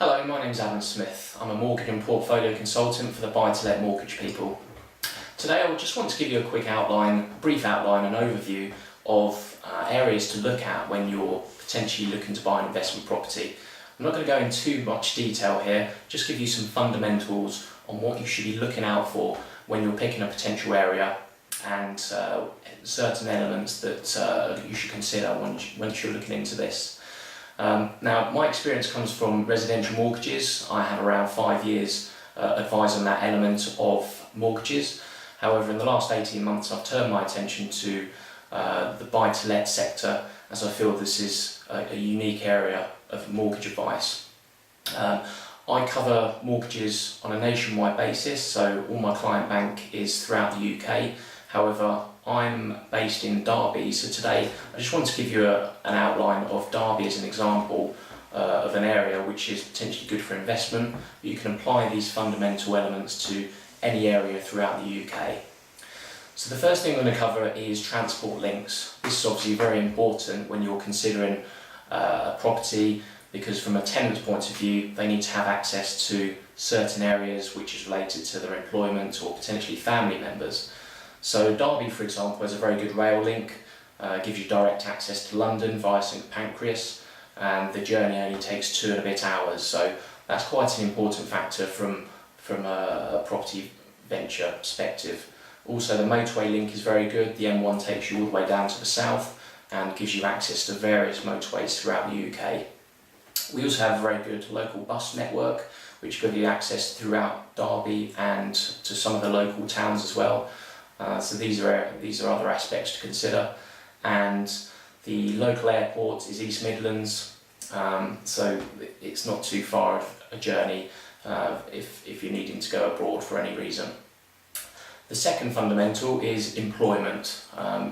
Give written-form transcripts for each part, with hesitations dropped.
Hello, my name's Adam Smith. I'm a mortgage and portfolio consultant for the Buy-to-Let Mortgage People. Today I just want to give you a quick outline, a brief outline, an overview of areas to look at when you're potentially looking to buy an investment property. I'm not going to go into too much detail here, just give you some fundamentals on what you should be looking out for when you're picking a potential area and certain elements that you should consider once you're looking into this. Now, my experience comes from residential mortgages. I have around 5 years advising that element of mortgages. However, in the last 18 months, I've turned my attention to the buy-to-let sector, as I feel this is a unique area of mortgage advice. I cover mortgages on a nationwide basis, so all my client bank is throughout the UK. However, I'm based in Derby, so today I just want to give you an outline of Derby as an example of an area which is potentially good for investment. You can apply these fundamental elements to any area throughout the UK. So the first thing I'm going to cover is transport links. This is obviously very important when you're considering a property, because from a tenant's point of view, they need to have access to certain areas which is related to their employment or potentially family members. So Derby, for example, has a very good rail link, gives you direct access to London via St Pancras, and the journey only takes 2 and a bit hours. So that's quite an important factor from a property venture perspective. Also, the motorway link is very good. The M1 takes you all the way down to the south and gives you access to various motorways throughout the UK. We also have a very good local bus network, which gives you access throughout Derby and to some of the local towns as well. So these are other aspects to consider. And the local airport is East Midlands, so it's not too far of a journey if you're needing to go abroad for any reason. The second fundamental is employment.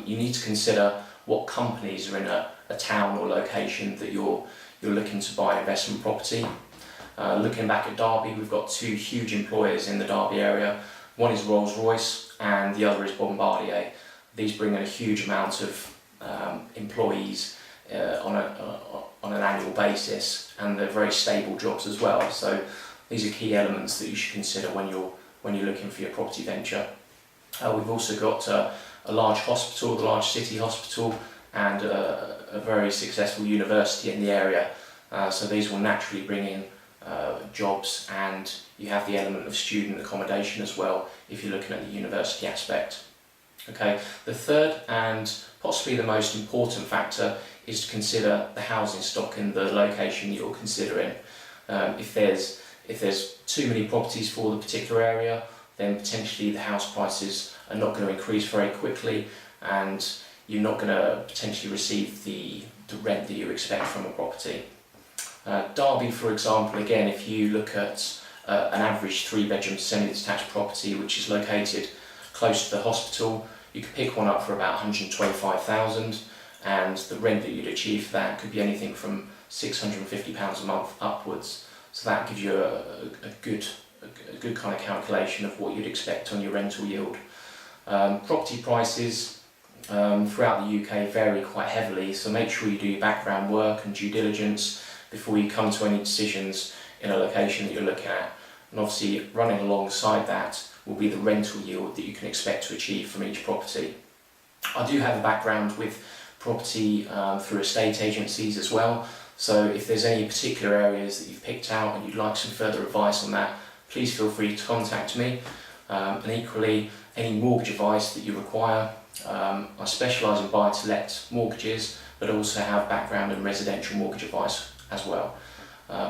You need to consider what companies are in a town or location that you're looking to buy investment property. Looking back at Derby, we've got 2 huge employers in the Derby area. One is Rolls-Royce and the other is Bombardier. These bring in a huge amount of employees on an annual basis, and they're very stable jobs as well. So these are key elements that you should consider when you're looking for your property venture. We've also got a large hospital, the large city hospital, and a very successful university in the area. So these will naturally bring in jobs, and you have the element of student accommodation as well if you're looking at the university aspect. Okay, the third and possibly the most important factor is to consider the housing stock in the location that you're considering. If there's too many properties for the particular area, then potentially the house prices are not going to increase very quickly, and you're not going to potentially receive the rent that you expect from a property. Derby, for example, again, if you look at an average 3-bedroom semi-detached property which is located close to the hospital, you could pick one up for about 125,000, and the rent that you'd achieve for that could be anything from £650 a month upwards. So that gives you a good kind of calculation of what you'd expect on your rental yield. Property prices throughout the UK vary quite heavily, so make sure you do your background work and due diligence before you come to any decisions in a location that you're looking at. And obviously, running alongside that will be the rental yield that you can expect to achieve from each property. I do have a background with property through estate agencies as well, so if there's any particular areas that you've picked out and you'd like some further advice on that, please feel free to contact me. And equally, any mortgage advice that you require, I specialise in buy-to-let mortgages, but also have background in residential mortgage advice as well.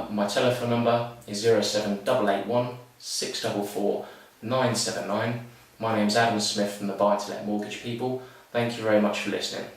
My telephone number is 07881 644 979. My name's Adam Smith from the Buy-to-Let Mortgage People. Thank you very much for listening.